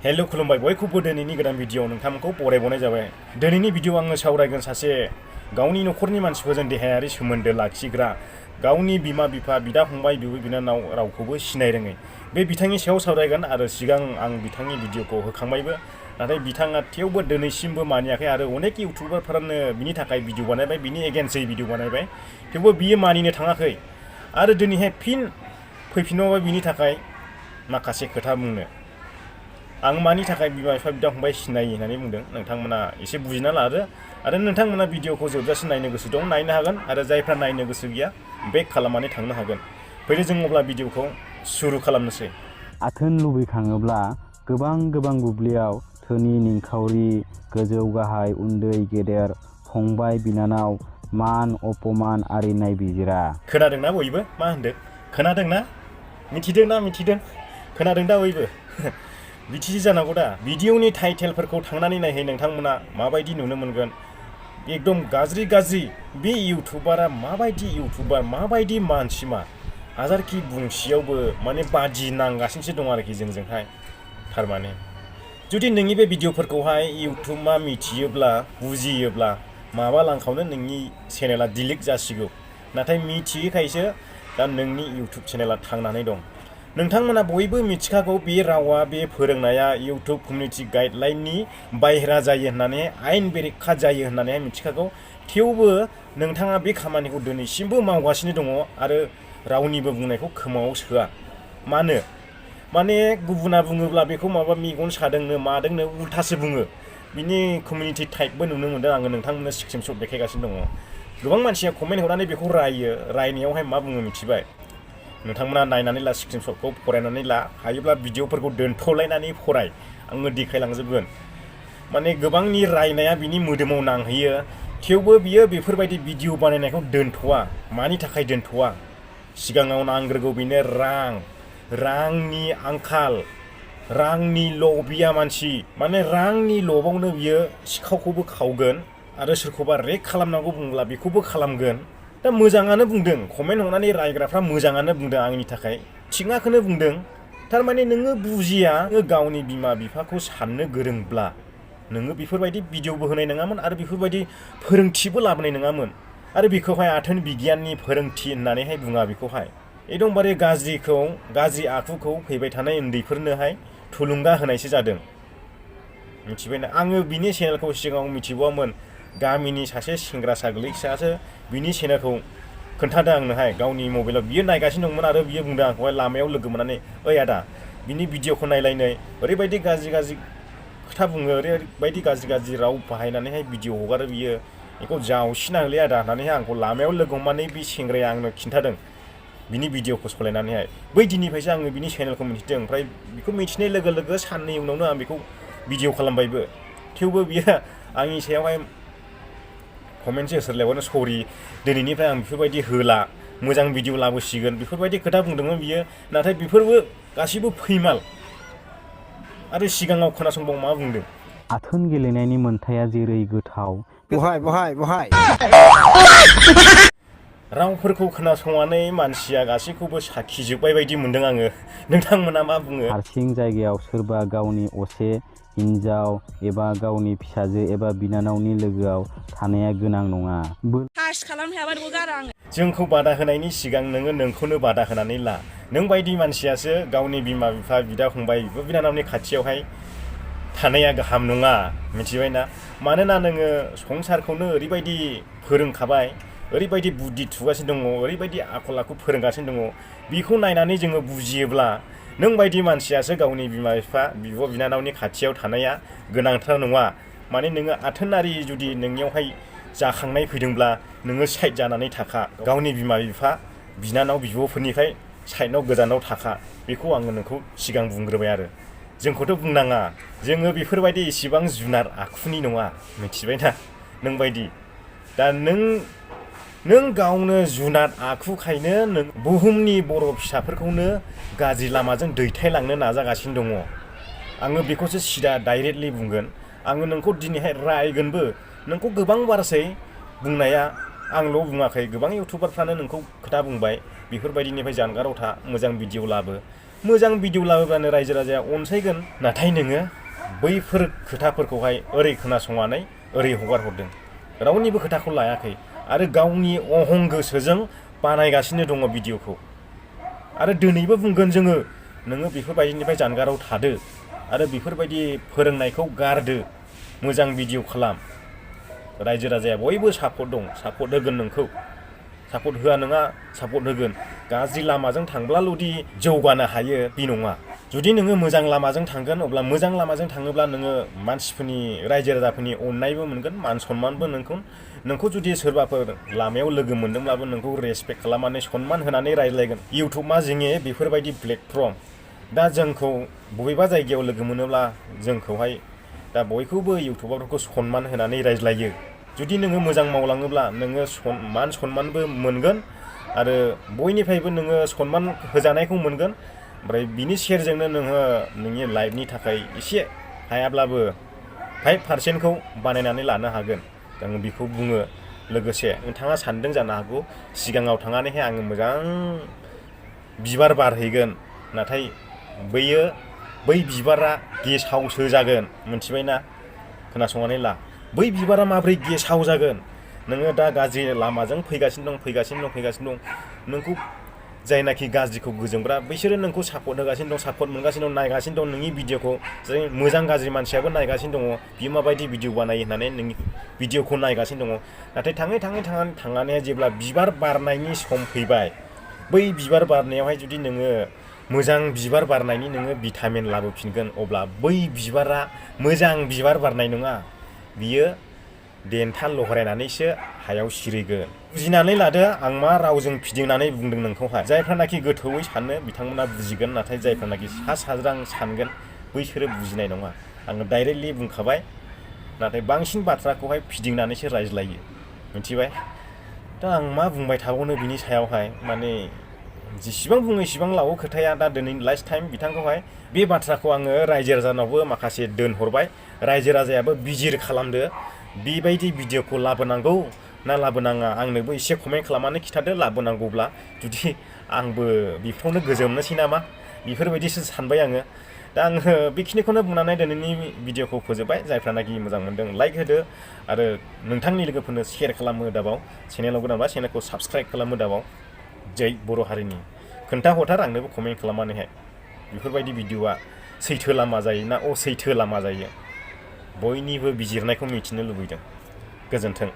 Hello खुलुमबाय बयखौबो दिनैनि गोदान भिडिअ नोंथांमोनखौ बरायबावनाय जाबाय। दिनैनि भिडिअ आङो सावरायगोन सासे गावनि न'खरनि मानसिफोरजों देहायारि सोमोन्दो लाखिग्रा, गावनि बिमा बिफा, बिदा फंबाय, बिब' बिनानाव रावखौबो सिनाय रोङै बे बिथांनि सायाव सावरायगोन। आरो सिगां आं बिथांनि भिडिअखौ होखांबायबो, नाथाय बिथाङा थेवबो दिनैसिमबो मानियाखै आरो अनेक इउटुबारफोरानो बिनि थाखाय भिडिअ बानायबाय, बिनि एगेन्स्टै भिडिअ बानायबाय, थेवबो बियो मानिनो थाङाखै आरो दिनैहाय फिन फैफिनबाय बिनि थाखाय माखासे खोथा बुंनो। आं मानि थाखाय बिमा बिफा बिदा फंबाय सिनायि होननानै बुंदों, नोंथांमोना एसे बुजिना लादो आरो नोंथांमोना भिडिअखौ जोबजासिम नायनो गोसो दं नायनो हागोन, आरो जायफ्रा नायनो गोसो गैया बेक खालामनानै थांनो हागोन। फैदो जों अब्ला भिडिअखौ सुरु खालामनोसै। आथोन लुबैखाङोब्ला गोबां बुब्लियाव धोनि निखावरि, गोजौ गाहाय, उन्दै गेदेर, फंबाय बिनानाव, मान अपमान आरि नायबिजिरा। खोनादोंना बयबो? मा होनदों? खोनादोंना? मिथिदों? खोनादों दा बयबो? बिदि जानांगौ दा। भिडिअनि टाइटेलफोरखौ थांनानै नायहै, नोंथांमोना माबायदि नुनो मोनगोन। एकदम गाज्रि बे इउटुबारा माबायदि इउटुबार, माबायदि मानसिमा, हाजारखि बुंसियावबो माने बादि नांगासिनोसो दं आरोखि जोंजोंहाय। थारमाने जुदि नोंनि बे भिडिअफोरखौहाय इउटुबा मिथियोब्ला, बुजियोब्ला माबा लांखावनो नोंनि चेनेला डिलिट जासिगौ, नाथाय मिथियैखायसो दा नोंनि इउटुब चेनेला थांनानै दं। नोंथांमोना बयबो मिथिखागौ बे रावा, बे फोरोंनाया इउटुब कमिउनिटि गाइडलाइननि बायहेरा जायो होननानै, आयेन बेरेखा जायो होननानै मिथिखागौ। थेवबो नोंथाङा बे खामानिखौ दिनैसिमबो मावगासिनो दङ आरो रावनिबो बुंनायखौ खोमायाव सोआ। माने गुबुना बुङोब्ला बेखौ माबा मेगन सादोंनो मादोंनो उल्थासो बुङो। बिनि कमिउनिटि टाइपबो नुनो मोन्दों आङो, नोंथांमोननो स्क्रिनशट देखायगासिनो दङ। गोबां मानसिया कमेन्ट हरनानै बेखौ रायनायावहाय मा बुङो मिथिबाय? नोंथांमोना नायनानै ला, स्क्रिनशटखौ फरायनानै ला, हायोब्ला भिडिअफोरखौ दोनथ'लायनानै फराय, आङो देखायलांजोबगोन। माने गोबांनि रायनाया बिनि मोदोमाव नांहैयो, थेवबो बियो बेफोरबायदि भिडिअ बानायनायखौ दोनथ'वा। मानि थाखाय दोनथ'वा? सिगाङाव नांग्रोगौ बेनो रांनि आंखाल, रांनि लबिया मानसि, माने रांनि लबावनो बियो सिखावखौबो खावगोन आरो सोरखौबा रेक खालामनांगौ बुंब्ला बेखौबो खालामगोन। दा मोजाङानो बुंदों, कमेन्ट हरनानै रायग्राफ्रा मोजाङानो बुंदों, आंनि थाखाय थिगाखौनो बुंदों। थारमाने नोङो बुजिया, नोङो गावनि बिमा बिफाखौ साननो गोरोंब्ला नोङो बेफोरबायदि भिडिअबो होनाय नङामोन आरो बेफोरबायदि फोरोंथिबो लाबोनाय नङामोन। आरो बेखौहाय आथोन बिगियाननि फोरोंथि होननानैहाय बुङा, बेखौहाय एकदमबारे गाज्रि आखुखौ फैबाय थानाय उन्दैफोरनोहाय थुलुंगा होनायसो जादों। मिथिबायना? आङो बिनि चेनेलखौ सिगाङाव मिथिबावामोन। गामिनि सासे सेंग्रासा गोलैसासो बिनि चेनेलखौ खोन्थादों आंनोहाय, गावनि मबाइलाव बियो नायगासिनो दंमोन आरो बियो बुंदों आंखौहाय लामायाव लोगो मोननानै, ओइ आदा बिनि भिडिअखौ नायलायनै, ओरैबायदि गाज्रि खोथा बुङो, ओरैबायदि गाज्रि राव बाहायनानैहाय भिडिअ हगारो बियो, बेखौ जावसिना होलै आदा होननानैहाय आंखौ लामायाव लोगो हमनानै बे सेंग्राया आंनो खिन्थादों बिनि भिडिअखौ सलायनानैहाय। बै दिननिफ्रायसो आङो बिनि चेनेलखौ मिथिदों। ओमफ्राय बेखौ मिथिनाय लोगो लोगो साननै उनावनो आं बेखौ भिडिअ खालामबायबो। थेवबो बियो आंनि सायावहाय कमेन्टसो होसोरलायबावनो, सरि दिनैनिफ्राय आं बेफोरबायदि होला, मोजां भिडिअ लाबोसिगोन, बेफोरबायदि खोथा बुंदोंमोन बियो। नाथाय बेफोरबो गासैबो फैमाल। आरो सिगाङाव खोनासंबाव मा बुंदों? आथोन गेलेनायनि मोन्थाया जेरै गोथाव, बहाय रावफोरखौ खोनासंनानै मानसिया गासैखौबो साखिजोब्बाय बायदि मोनदों आङो। नोंथांमोना मा बुङो? हारसिं जायगायाव सोरबा गावनि असे हिन्जाव एबा गावनि फिसाजो एबा बिनानावनि लोगोआव थानाया गोनां नङा। जोंखौ बादा होनायनि सिगां नोंखौनो बादा होनानै ला। नों बायदि मानसियासो गावनि बिमा बिफा, बिदा फंबाय, बिब' बिनानावनि खाथियावहाय थानाया गाहाम नङा। मिथिबायना? मानोना नोङो संसारखौनो ओरैबायदि फोरोंखाबाय, ओरैबायदि बुद्धि थुगासिनो दङ, ओरैबायदि आखल आखु फोरोंगासिनो दङ, बेखौ नायनानै जोङो बुजियोब्ला नों बायदि मानसियासो गावनि बिमा बिफा, बिब' बिनानावनि खाथियाव थानाया गोनांथार नङा। माने नोङो आथोनारि जुदि नोंनियावहाय जाखांनाय फैदोंब्ला नोङो साइड जानानै थाखा, गावनि बिमा बिफा, बिनानाव बिब'फोरनिफ्राय साइडआव गोजानाव थाखा। बेखौ आङो नोंखौ सिगां बुंग्रोबाय आरो जोंखौथ' बुंनाङा, जोङो बेफोरबायदि इसिबां जुनार आखुनि नङा। मिथिबायना? नों बायदि दा नों गावनो जुनाद आखुखायनो नों बुहुमनि बर' फिसाफोरखौनो गाज्रि लामाजों दैथायलांनो नाजागासिनो दङ। आङो बेखौसो सिदा डाइरेक्टलि बुंगोन। आङो नोंखौ दिनैहाय रायगोनबो। नोंखौ गोबां बारसै बुंनाया, आंल' बुङाखै, गोबां इउटुबारफ्रानो नोंखौ खोथा बुंबाय, बेफोरबायदिनिफ्राय जानगाराव था, मोजां भिडिअ लाबो। मोजां भिडिअ लाबोब्लानो रायजो राजाया अनसायगोन। नाथाय नोङो बैफोर खोथाफोरखौहाय ओरै खोनासंनानै ओरै हगार हरदों, रावनिबो खोथाखौ लायाखै आरो गावनि अहं गोसोजों बानायगासिनो दङ भिडिअखौ। आरो दिनैबो बुंगोन जोङो, नोङो बेफोरबायदिनिफ्राय जानगाराव थादो आरो बेफोरबायदि फोरोंनायखौ गारदो, मोजां भिडिअ खालाम। रायजो राजाया बयबो सापर्ट दं, सापर्ट होगोन नोंखौ, सापर्ट होआ नङा, सापर्ट होगोन। गाज्रि लामाजों थांब्लाल'दि जौगानो हायो बे नङा। जुदि नोङो मोजां लामाजों थांगोन, अब्ला मोजां लामाजों थाङोब्ला नोङो मानसिफोरनि, रायजो राजाफोरनि अननायबो मोनगोन, मान सन्मानबो नोंखौ जुदि सोरबाफोर लामायाव लोगो मोनदोंब्लाबो नोंखौ रेसपेक्ट खालामनानै सन्मान होनानै रायज्लायगोन। इउटुबा जोंनि बेफोरबायदि प्लेटफर्म। दा जोंखौ बबेबा जायगायाव लोगो मोनोब्ला जोंखौहाय दा बयखौबो इउटुबारफोरखौ सन्मान होनानै रायज्लायो। जुदि नोङो मोजां मावलाङोब्ला नोङो मान सन्मानबो मोनगोन आरो बयनिफ्रायबो नोङो सन्मान होजानायखौ मोनगोन। ओमफ्राय बिनि सेरजोंनो नोङो नोंनि लाइफनि थाखाय एसे हायाब्लाबो 5% बानायनानै लानो हागोन। आं बेखौ बुङो। लोगोसे नोंथाङा सानदों जानो हागौ सिगाङाव थांनानैहाय आङो मोजां बिबार बारहैगोन, नाथाय बै बिबारा गेसावसो जागोन, मिथिबायना? खोनासंनानै ला, बै बिबारा माबोरै गेसाव जागोन? नोङो दा गाज्रि लामाजों फैगासिनो दं, नोंखौ जायनाखि गाज्रिखौ गोजोंग्रा बिसोरो नोंखौ सापर्ट होगासिनो दं, सापर्ट मोनगासिनो दं, नायगासिनो दं नोंनि भिडिअखौ। जाय मोजां गाज्रि मानसियाबो नायगासिनो दङ, बियो माबायदि भिडिअ बानायो होननानै नोंनि भिडिअखौ नायगासिनो दङ। नाथाय थांनानै जेब्ला बिबार बारनायनि सम फैबाय, बै बिबार बारनायावहाय जुदि नोङो मोजां बिबार बारनायनि नोङो भिटामिन लाबोफिनगोन, अब्ला बै बिबारा मोजां बिबार बारनाय नङा, बियो देन्था लहरायनानैसो हायाव सिरिगोन। बुजिनानै लादो आं मा रावजों फिदिंनानै बुंदों नोंखौहाय। जायफ्रानाखि गोथौयै सानो बिथांमोना बुजिगोन, नाथाय जायफ्रानाखि सा साज्रां सानगोन बैसोरो बुजिनाय नङा। आङो डाइरेक्टलि बुंखाबाय, नाथाय बांसिन बाथ्राखौहाय फिदिंनानैसो रायज्लायो, मिथिबाय? दा आं मा बुंबाय थाबावनो बिनि सायावहाय, माने जेसेबां बुङो एसेबां लावो खोथाया। दा दिनै लास्ट टाइम बिथांखौहाय बे बाथ्राखौ आङो रायजो राजानावबो माखासे दोनहरबाय। रायजो राजायाबो बिजिर खालामदो, बेबायदि भिडिअखौ लाबोनांगौ ना लाबोनाङा, आंनोबो एसे कमेन्ट खालामनानै खिथादो। लाबोनांगौब्ला जुदि आंबो बेफोरावनो गोजोमनोसै नामा, बेफोरबायदिसो सानबाय आङो। दा आङो बेखिनिखौनो बुंनानै दिनैनि भिडिअखौ फोजोबबाय। जायफ्रानाखि मोजां मोनदों लाइक होदो आरो नोंथांनि लोगोफोरनो शेयार खालामो दाबाव। चेनेलाव गोदानबा चेनेलखौ साबस्क्राइब खालामो दाबाव। जै बर' हारिनि खोन्थाहरथार आंनोबो कमेन्ट खालामनानैहाय, बेफोरबायदि भिडिअआ सैथो लामा जायो ना असैथो लामा जायो, बयनिबो बिजिरनायखौ मिथिनो लुबैदों। गोजोन्थों।